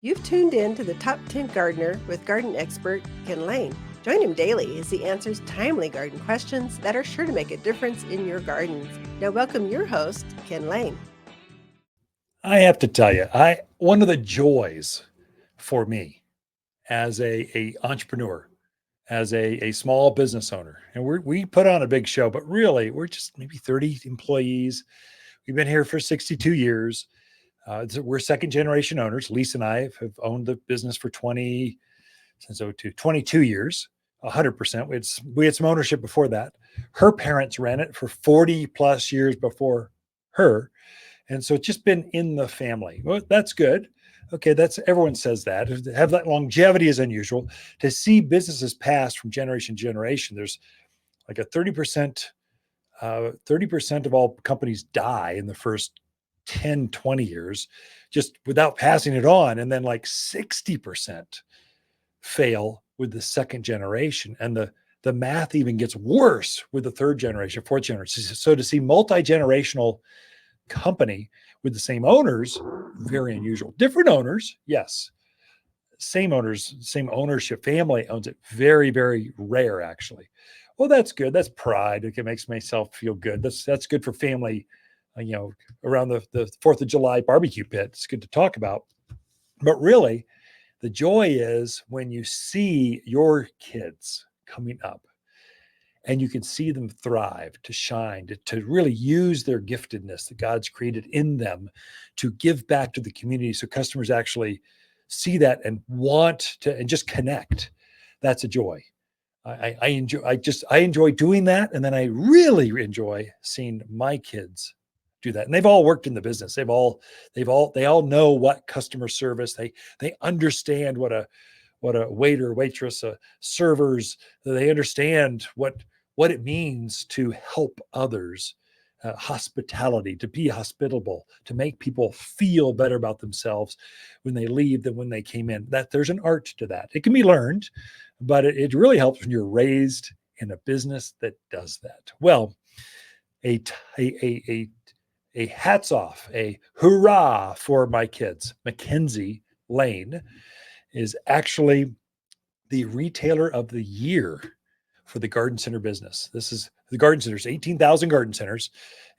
You've tuned in to the Top 10 Gardener with garden expert Ken Lain. Join him daily as he answers timely garden questions that are sure to make a difference in your gardens. Now welcome your host, Ken Lain. I have to tell you, one of the joys for me as a entrepreneur, as a small business owner, and we put on a big show, but really we're just maybe 30 employees. We've been here for 62 years. We're second generation owners. Lisa and I have owned the business for 22 years, 100%. We had some ownership before that. Her parents ran it for 40 plus years before her. And so it's just been in the family. Well, that's good. Okay, everyone says that. To have that longevity is unusual. To see businesses pass from generation to generation, there's like a 30% of all companies die in the first 10, 20 years just without passing it on. And then like 60% fail with the second generation. And the math even gets worse with the third generation, fourth generation. So to see multi-generational company with the same owners, very unusual. Different owners, yes. Same owners, same ownership, family owns it. Very, very rare, actually. Well, that's good. That's pride. It makes myself feel good. That's good for family, around the 4th of July barbecue pit. It's good to talk about. But really, the joy is when you see your kids coming up and you can see them thrive, to shine, to really use their giftedness that God's created in them to give back to the community so customers actually see that and want to and just connect. That's a joy. I enjoy doing that. And then I really enjoy seeing my kids do that. And they've all worked in the business. They all know what customer service, they understand what a waiter, waitress, servers, they understand what it means to help others, hospitality, to be hospitable, to make people feel better about themselves when they leave than when they came in. That there's an art to that. It can be learned, but it really helps when you're raised in a business that does that. Well, a hats off, a hurrah for my kids. Mackenzie Lain is actually the retailer of the year for the garden center business. This is the garden centers, 18,000 garden centers.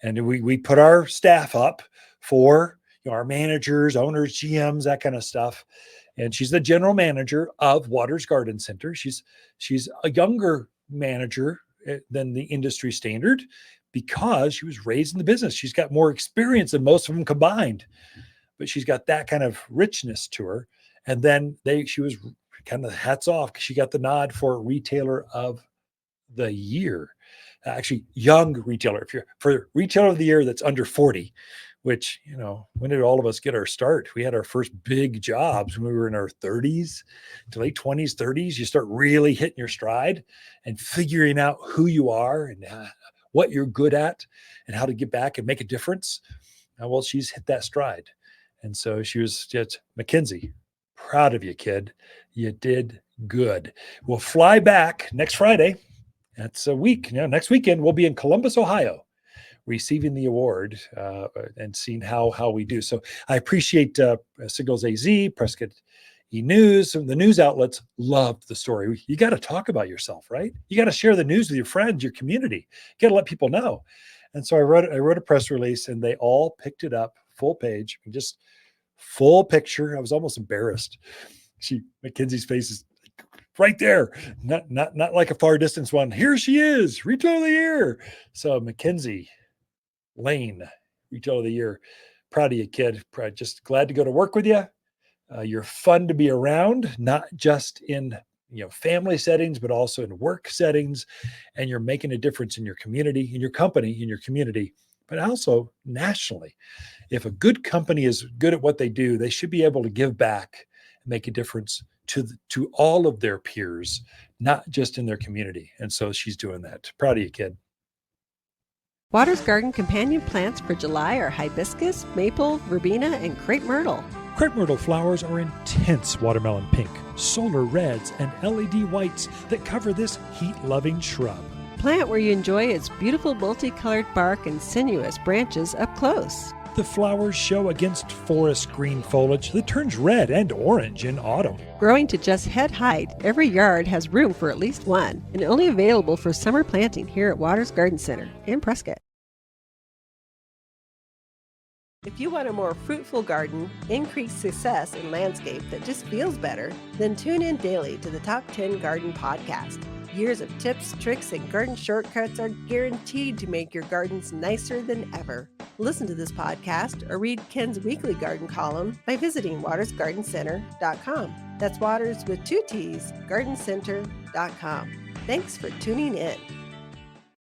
And we put our staff up for our managers, owners, GMs, that kind of stuff. And she's the general manager of Waters Garden Center. She's a younger manager than the industry standard because she was raised in the business. She's got more experience than most of them combined, but she's got that kind of richness to her. And then she was kind of hats off because she got the nod for retailer of the year. Actually, young retailer. For retailer of the year that's under 40, which, when did all of us get our start? We had our first big jobs when we were in our 30s to late 20s, 30s. You start really hitting your stride and figuring out who you are and what you're good at and how to get back and make a difference. Well, she's hit that stride. And so she was just, Mackenzie, proud of you, kid. You did good. We'll fly back next Friday. That's a week. Next weekend, we'll be in Columbus, Ohio, receiving the award and seeing how we do. So I appreciate Signals AZ, Prescott E-News, the news outlets loved the story. You got to talk about yourself, right? You got to share the news with your friends, your community. You got to let people know. And so I wrote a press release, and they all picked it up, full page, just full picture. I was almost embarrassed. Mackenzie's face is right there, not like a far distance one. Here she is, Retailer of the Year. So Mackenzie Lain, Retailer of the Year. Proud of you, kid. Just glad to go to work with you. You're fun to be around, not just in family settings, but also in work settings. And you're making a difference in your community, in your company, in your community, but also nationally. If a good company is good at what they do, they should be able to give back and make a difference to all of their peers, not just in their community. And so she's doing that. Proud of you, kid. Waters Garden companion plants for July are hibiscus, maple, verbena, and crepe myrtle. Crepe myrtle flowers are intense watermelon pink, solar reds, and LED whites that cover this heat-loving shrub. Plant where you enjoy its beautiful multicolored bark and sinuous branches up close. the flowers show against forest green foliage that turns red and orange in autumn. Growing to just head height, every yard has room for at least one, and only available for summer planting here at Waters Garden Center in Prescott. If you want a more fruitful garden, increased success in landscape that just feels better, then tune in daily to the Top 10 Garden Podcast. Years of tips, tricks, and garden shortcuts are guaranteed to make your gardens nicer than ever. Listen to this podcast or read Ken's weekly garden column by visiting WattersGardenCen-terAZ.com. That's Waters with 2 T's, GardenCenter.com. Thanks for tuning in.